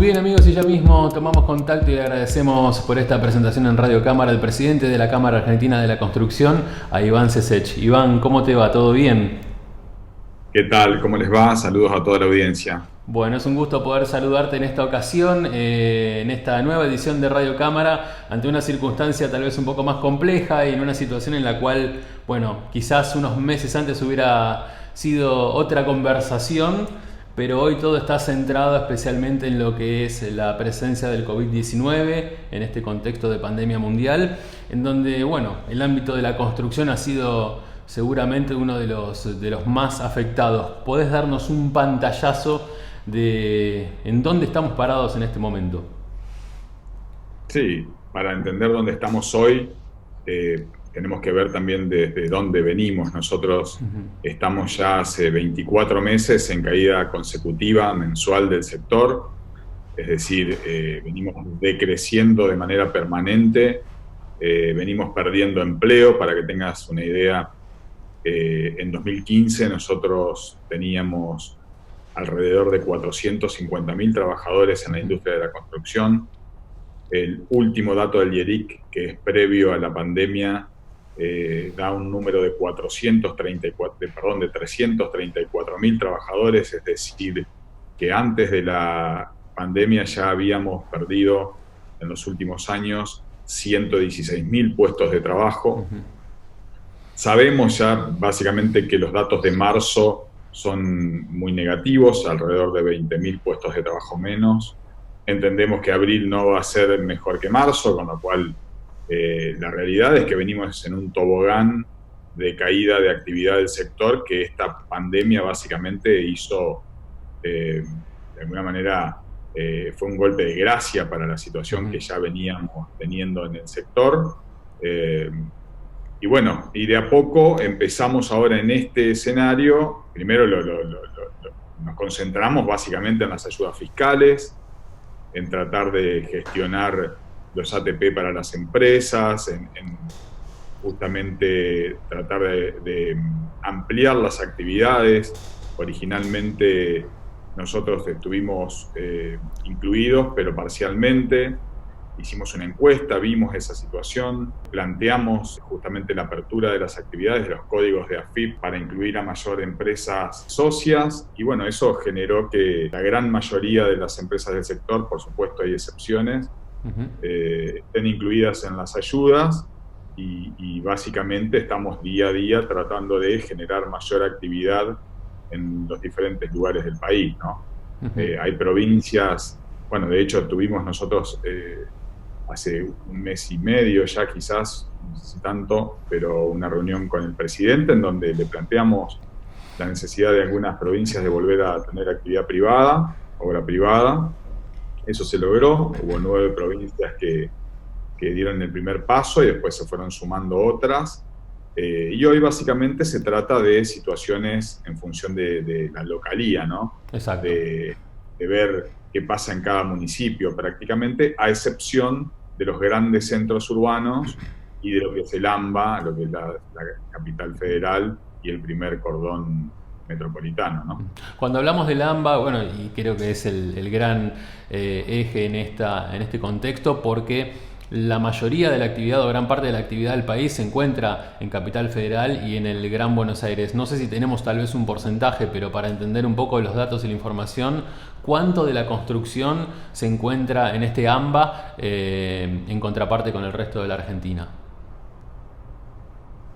Muy bien, amigos, y ya mismo tomamos contacto y le agradecemos por esta presentación en Radio Cámara al presidente de la Cámara Argentina de la Construcción, a Iván Sesech. Iván, ¿cómo te va? ¿Todo bien? ¿Qué tal? ¿Cómo les va? Saludos a toda la audiencia. Bueno, es un gusto poder saludarte en esta ocasión, en esta nueva edición de Radio Cámara, ante una circunstancia tal vez un poco más compleja y en una situación en la cual, bueno, quizás unos meses antes hubiera sido otra conversación, pero hoy todo está centrado especialmente en lo que es la presencia del COVID-19 en este contexto de pandemia mundial, en donde, bueno, el ámbito de la construcción ha sido seguramente uno de los más afectados. ¿Podés darnos un pantallazo de en dónde estamos parados en este momento? Sí, para entender dónde estamos hoy, tenemos que ver también desde dónde venimos. Nosotros estamos ya hace 24 meses en caída consecutiva mensual del sector, es decir, venimos decreciendo de manera permanente, venimos perdiendo empleo. Para que tengas una idea, en 2015 nosotros teníamos alrededor de 450.000 trabajadores en la industria de la construcción. El último dato del IERIC, que es previo a la pandemia, da un número de 334.000 trabajadores, es decir, que antes de la pandemia ya habíamos perdido en los últimos años 116.000 puestos de trabajo. Sabemos ya básicamente que los datos de marzo son muy negativos, alrededor de 20.000 puestos de trabajo menos. Entendemos que abril no va a ser mejor que marzo, con lo cual la realidad es que venimos en un tobogán de caída de actividad del sector, que esta pandemia básicamente hizo, de alguna manera, fue un golpe de gracia para la situación que ya veníamos teniendo en el sector. Y bueno, y de a poco empezamos ahora en este escenario. Primero nos concentramos básicamente en las ayudas fiscales, en tratar de gestionar los ATP para las empresas, en justamente tratar de ampliar las actividades. Originalmente nosotros estuvimos incluidos, pero parcialmente. Hicimos una encuesta, vimos esa situación, planteamos justamente la apertura de las actividades de los códigos de AFIP para incluir a mayor empresas socias, y bueno, eso generó que la gran mayoría de las empresas del sector, por supuesto hay excepciones, estén incluidas en las ayudas, y básicamente estamos día a día tratando de generar mayor actividad en los diferentes lugares del país, ¿no? Hay provincias, bueno, de hecho tuvimos nosotros hace un mes y medio ya, quizás, no sé si tanto, pero una reunión con el presidente en donde le planteamos la necesidad de algunas provincias de volver a tener actividad privada, obra privada. Eso se logró. Hubo 9 provincias que dieron el primer paso y después se fueron sumando otras. Y hoy básicamente se trata de situaciones en función de la localía, ¿no? Exacto. De ver qué pasa en cada municipio prácticamente, a excepción de los grandes centros urbanos y de lo que es el AMBA, lo que es la capital federal y el primer cordón metropolitano, ¿no? Cuando hablamos del AMBA, bueno, y creo que es el gran eje en este contexto, porque la mayoría de la actividad o gran parte de la actividad del país se encuentra en Capital Federal y en el Gran Buenos Aires. No sé si tenemos tal vez un porcentaje, pero para entender un poco los datos y la información, ¿cuánto de la construcción se encuentra en este AMBA en contraparte con el resto de la Argentina?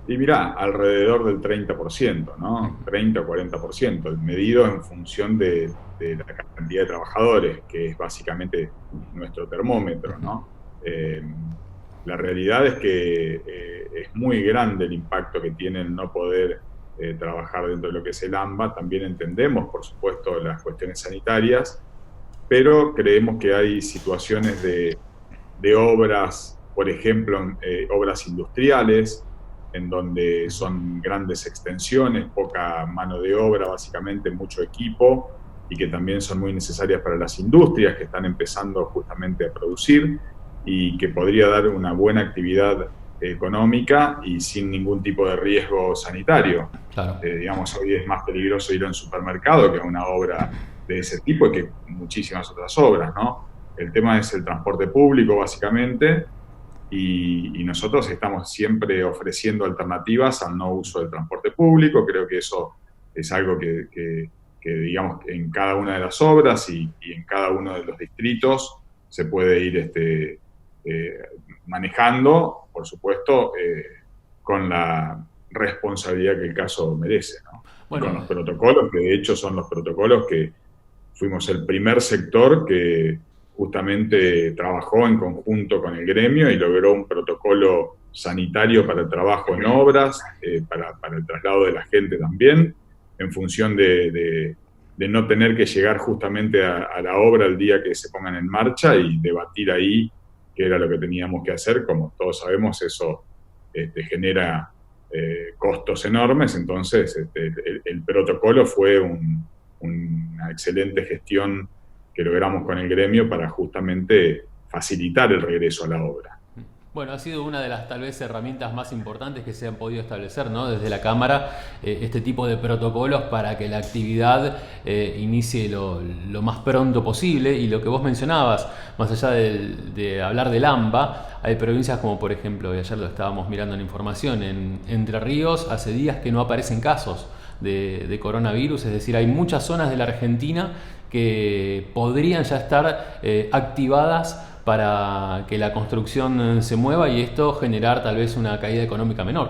Y mirá, alrededor del 30%, ¿no? 30 o 40%, medido en función de la cantidad de trabajadores, que es básicamente nuestro termómetro, ¿no? La realidad es que es muy grande el impacto que tiene el no poder trabajar dentro de lo que es el AMBA. También entendemos, por supuesto, las cuestiones sanitarias, pero creemos que hay situaciones de obras, por ejemplo, obras industriales, en donde son grandes extensiones, poca mano de obra, básicamente mucho equipo, y que también son muy necesarias para las industrias que están empezando justamente a producir, y que podría dar una buena actividad económica y sin ningún tipo de riesgo sanitario. Claro. Digamos, hoy es más peligroso ir a un supermercado que a una obra de ese tipo y que muchísimas otras obras, ¿no? El tema es el transporte público, básicamente, y nosotros estamos siempre ofreciendo alternativas al no uso del transporte público. Creo que eso es algo que, digamos, en cada una de las obras y en cada uno de los distritos se puede ir eh, manejando, por supuesto, con la responsabilidad que el caso merece, ¿no? Y con Bueno, los protocolos, que de hecho son los protocolos que fuimos el primer sector que justamente trabajó en conjunto con el gremio y logró un protocolo sanitario para el trabajo en obras, para el traslado de la gente también, en función de no tener que llegar justamente a la obra el día que se pongan en marcha y debatir ahí qué era lo que teníamos que hacer. Como todos sabemos, eso genera costos enormes, entonces el protocolo fue una excelente gestión que logramos con el gremio para justamente facilitar el regreso a la obra. bueno, ha sido una de las tal vez herramientas más importantes que se han podido establecer, ¿no? Desde la Cámara, este tipo de protocolos para que la actividad inicie lo más pronto posible. Y lo que vos mencionabas, más allá de hablar del AMBA, hay provincias como por ejemplo, y ayer lo estábamos mirando en información, en Entre Ríos hace días que no aparecen casos de coronavirus, es decir, hay muchas zonas de la Argentina que podrían ya estar activadas para que la construcción se mueva y esto generar tal vez una caída económica menor.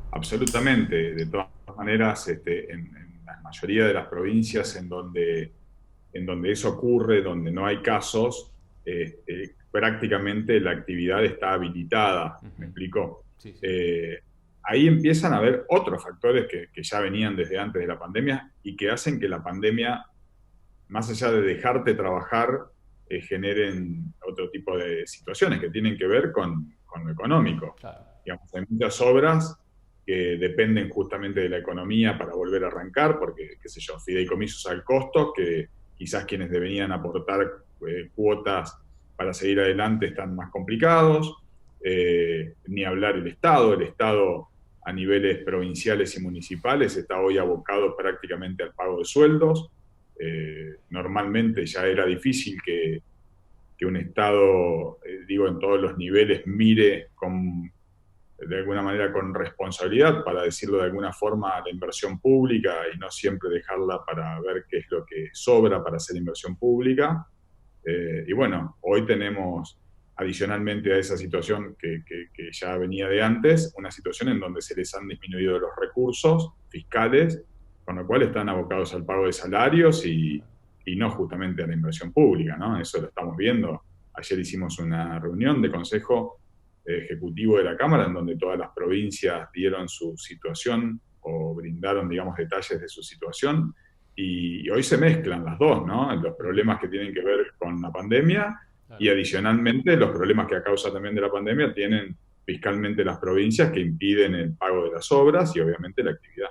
Absolutamente. De todas maneras, en la mayoría de las provincias en donde eso ocurre, donde no hay casos, prácticamente la actividad está habilitada. ¿Me explico? Sí, sí. Eh, Ahí empiezan a haber otros factores que ya venían desde antes de la pandemia y que hacen que la pandemia, más allá de dejarte trabajar, generen otro tipo de situaciones que tienen que ver con lo económico. Claro. Digamos, hay muchas obras que dependen justamente de la economía para volver a arrancar, porque, qué sé yo, fideicomisos al costo, que quizás quienes deberían aportar cuotas para seguir adelante están más complicados. Ni hablar el Estado a niveles provinciales y municipales está hoy abocado prácticamente al pago de sueldos. Normalmente ya era difícil que un Estado, digo, en todos los niveles, mire de alguna manera con responsabilidad, para decirlo de alguna forma, la inversión pública y no siempre dejarla para ver qué es lo que sobra para hacer inversión pública. Y bueno, hoy tenemos, adicionalmente a esa situación que ya venía de antes, una situación en donde se les han disminuido los recursos fiscales, con lo cual están abocados al pago de salarios y no justamente a la inversión pública, ¿no? Eso lo estamos viendo. Ayer hicimos una reunión de consejo ejecutivo de la Cámara en donde todas las provincias dieron su situación o brindaron, digamos, detalles de su situación. Y hoy se mezclan las dos, ¿no? Los problemas que tienen que ver con la pandemia Claro. y adicionalmente los problemas que a causa también de la pandemia tienen fiscalmente las provincias, que impiden el pago de las obras y obviamente la actividad.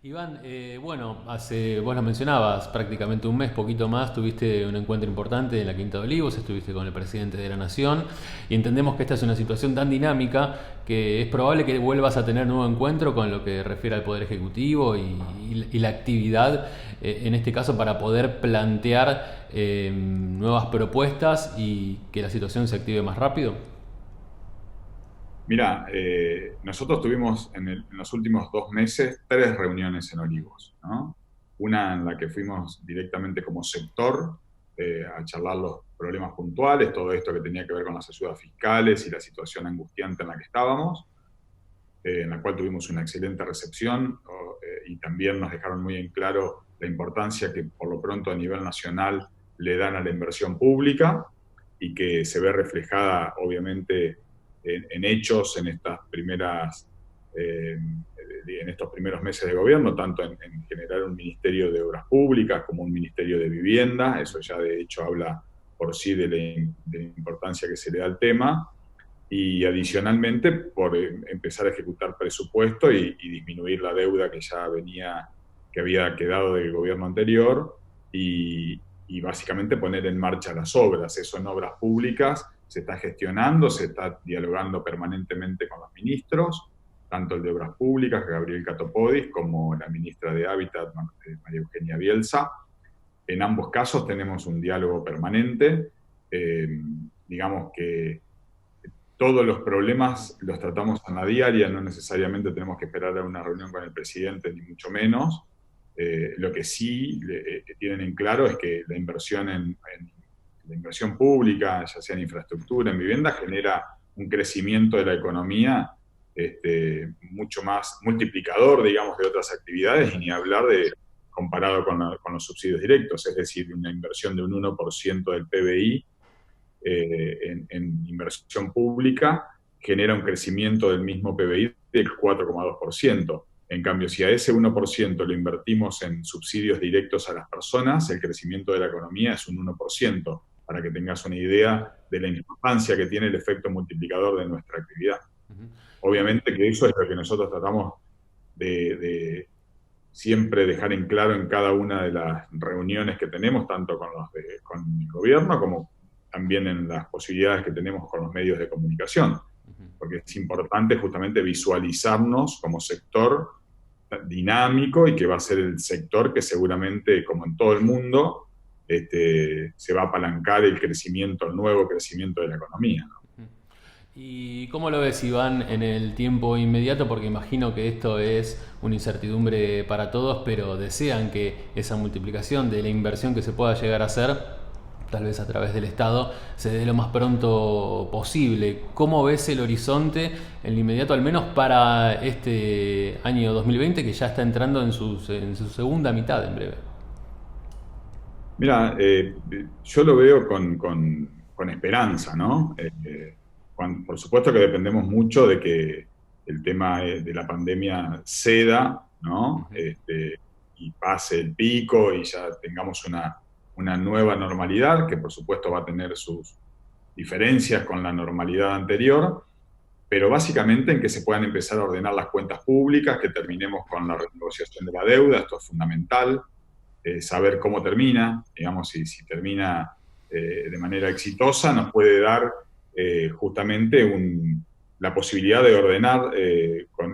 Iván, bueno, vos lo mencionabas, prácticamente un mes, poquito más, tuviste un encuentro importante en la Quinta de Olivos, estuviste con el presidente de la Nación y entendemos que esta es una situación tan dinámica que es probable que vuelvas a tener nuevo encuentro con lo que refiere al Poder Ejecutivo y la actividad, en este caso para poder plantear nuevas propuestas y que la situación se active más rápido. Mira, nosotros tuvimos en los últimos 2 meses 3 reuniones en Olivos, ¿no? Una en la que fuimos directamente como sector a charlar los problemas puntuales, todo esto que tenía que ver con las ayudas fiscales y la situación angustiante en la que estábamos, en la cual tuvimos una excelente recepción y también nos dejaron muy en claro la importancia que por lo pronto a nivel nacional le dan a la inversión pública y que se ve reflejada obviamente en hechos en estos primeros meses de gobierno, tanto en generar un ministerio de obras públicas como un ministerio de vivienda. Eso ya de hecho habla por sí de la importancia que se le da al tema, y adicionalmente por empezar a ejecutar presupuesto y disminuir la deuda que había quedado del gobierno anterior, y básicamente poner en marcha las obras. Eso en obras públicas se está gestionando, se está dialogando permanentemente con los ministros, tanto el de Obras Públicas, Gabriel Catopodis, como la ministra de Hábitat, María Eugenia Bielsa. En ambos casos tenemos un diálogo permanente. Digamos que todos los problemas los tratamos en la diaria, no necesariamente tenemos que esperar a una reunión con el presidente, ni mucho menos. Lo que sí tienen en claro es que la inversión en la inversión pública, ya sea en infraestructura, en vivienda, genera un crecimiento de la economía mucho más multiplicador, digamos, de otras actividades, y ni hablar de comparado con los subsidios directos, es decir, una inversión de un 1% del PBI en inversión pública genera un crecimiento del mismo PBI del 4,2%. En cambio, si a ese 1% lo invertimos en subsidios directos a las personas, el crecimiento de la economía es un 1%, para que tengas una idea de la importancia que tiene el efecto multiplicador de nuestra actividad. Obviamente que eso es lo que nosotros tratamos de siempre dejar en claro en cada una de las reuniones que tenemos, tanto con el gobierno como también en las posibilidades que tenemos con los medios de comunicación, porque es importante justamente visualizarnos como sector dinámico y que va a ser el sector que seguramente, como en todo el mundo, se va a apalancar el crecimiento, el nuevo crecimiento de la economía, ¿no? ¿Y cómo lo ves, Iván, en el tiempo inmediato? Porque imagino que esto es una incertidumbre para todos, pero desean que esa multiplicación de la inversión que se pueda llegar a hacer, tal vez a través del Estado, se dé lo más pronto posible. ¿Cómo ves el horizonte en lo inmediato, al menos para este año 2020, que ya está entrando en su segunda mitad en breve? Mira, yo lo veo con esperanza, ¿no? Por supuesto que dependemos mucho de que el tema de la pandemia ceda, ¿no? Y pase el pico y ya tengamos una nueva normalidad, que por supuesto va a tener sus diferencias con la normalidad anterior, pero básicamente en que se puedan empezar a ordenar las cuentas públicas, que terminemos con la renegociación de la deuda, esto es fundamental. Saber cómo termina, digamos, si termina de manera exitosa, nos puede dar justamente la posibilidad de ordenar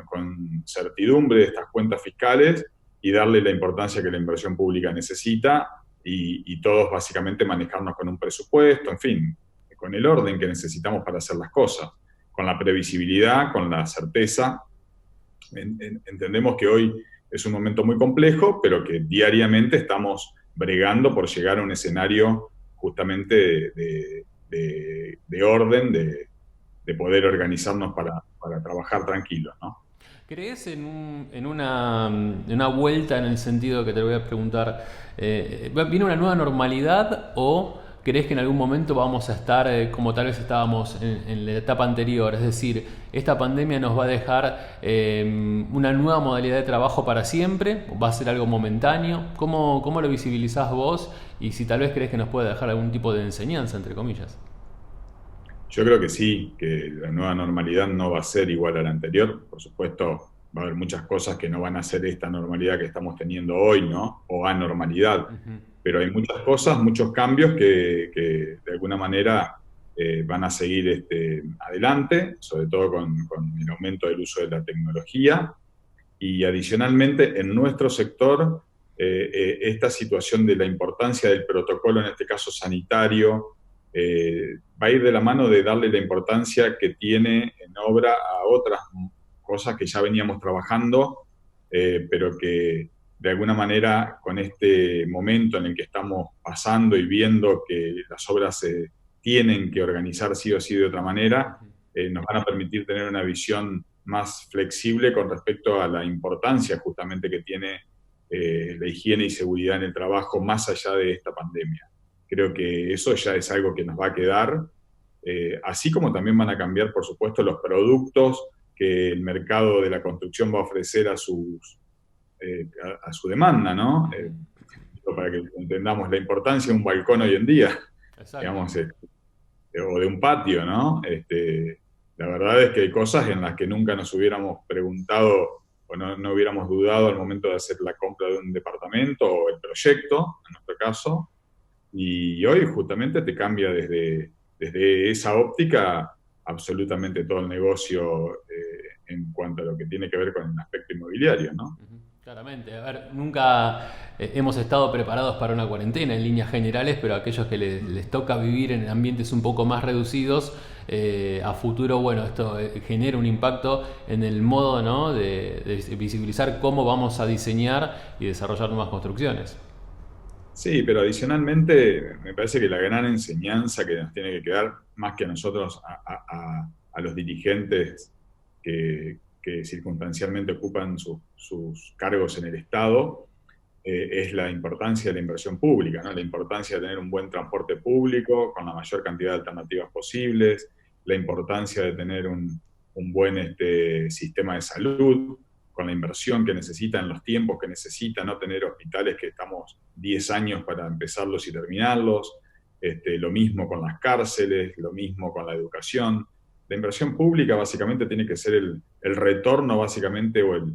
con certidumbre estas cuentas fiscales y darle la importancia que la inversión pública necesita y todos básicamente manejarnos con un presupuesto, en fin, con el orden que necesitamos para hacer las cosas, con la previsibilidad, con la certeza. Entendemos que hoy es un momento muy complejo, pero que diariamente estamos bregando por llegar a un escenario justamente de orden, de poder organizarnos para trabajar tranquilos, ¿no? ¿Crees en una vuelta en el sentido que te lo voy a preguntar? ¿Viene una nueva normalidad o crees que en algún momento vamos a estar como tal vez estábamos en la etapa anterior? Es decir, ¿esta pandemia nos va a dejar una nueva modalidad de trabajo para siempre? ¿Va a ser algo momentáneo? ¿Cómo lo visibilizás vos? Y si tal vez crees que nos puede dejar algún tipo de enseñanza, entre comillas. Yo creo que sí, que la nueva normalidad no va a ser igual a la anterior. Por supuesto, va a haber muchas cosas que no van a ser esta normalidad que estamos teniendo hoy, ¿no? O anormalidad. Pero hay muchas cosas, muchos cambios que de alguna manera van a seguir adelante, sobre todo con el aumento del uso de la tecnología. Y adicionalmente, en nuestro sector, esta situación de la importancia del protocolo, en este caso sanitario, va a ir de la mano de darle la importancia que tiene en obra a otras cosas que ya veníamos trabajando, pero que de alguna manera con este momento en el que estamos pasando y viendo que las obras se tienen que organizar sí o sí de otra manera, nos van a permitir tener una visión más flexible con respecto a la importancia justamente que tiene la higiene y seguridad en el trabajo más allá de esta pandemia. Creo que eso ya es algo que nos va a quedar, así como también van a cambiar, por supuesto, los productos que el mercado de la construcción va a ofrecer a su demanda, ¿no? Para que entendamos la importancia de un balcón hoy en día, digamos, o de un patio, ¿no? La verdad es que hay cosas en las que nunca nos hubiéramos preguntado o no hubiéramos dudado al momento de hacer la compra de un departamento o el proyecto, en nuestro caso. Y hoy justamente te cambia desde esa óptica absolutamente todo el negocio en cuanto a lo que tiene que ver con el aspecto inmobiliario, ¿no? Claramente, a ver, nunca hemos estado preparados para una cuarentena en líneas generales, pero a aquellos que les toca vivir en ambientes un poco más reducidos, a futuro, bueno, esto genera un impacto en el modo, ¿no?, de visibilizar cómo vamos a diseñar y desarrollar nuevas construcciones. Sí, pero adicionalmente me parece que la gran enseñanza que nos tiene que quedar, más que a nosotros, a los dirigentes que circunstancialmente ocupan sus cargos en el Estado, es la importancia de la inversión pública, ¿no? La importancia de tener un buen transporte público con la mayor cantidad de alternativas posibles, la importancia de tener un buen sistema de salud, con la inversión que necesita en los tiempos que necesita, no tener hospitales que estamos 10 años para empezarlos y terminarlos, lo mismo con las cárceles, lo mismo con la educación. La inversión pública básicamente tiene que ser el retorno básicamente o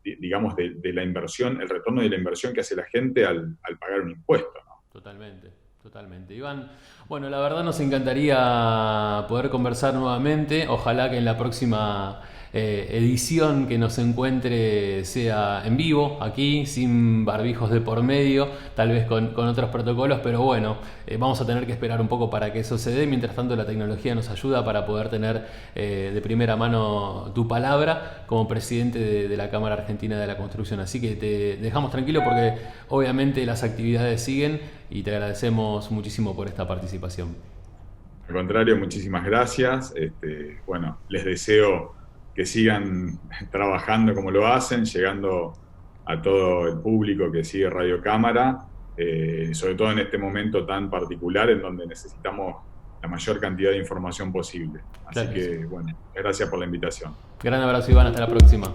digamos, de la inversión, el retorno de la inversión que hace la gente al pagar un impuesto, ¿no? Totalmente, totalmente. Iván, bueno, la verdad nos encantaría poder conversar nuevamente. Ojalá que en la próxima edición que nos encuentre sea en vivo, aquí, sin barbijos de por medio, tal vez con otros protocolos, pero bueno, vamos a tener que esperar un poco para que eso se dé. Mientras tanto, la tecnología nos ayuda para poder tener de primera mano tu palabra como presidente de la Cámara Argentina de la Construcción. Así que te dejamos tranquilo porque obviamente las actividades siguen y te agradecemos muchísimo por esta participación. Al contrario, muchísimas gracias. Bueno, les deseo que sigan trabajando como lo hacen, llegando a todo el público que sigue Radio Cámara, sobre todo en este momento tan particular en donde necesitamos la mayor cantidad de información posible. Así Claro. que, bueno, gracias por la invitación. Gran abrazo, Iván, hasta la próxima.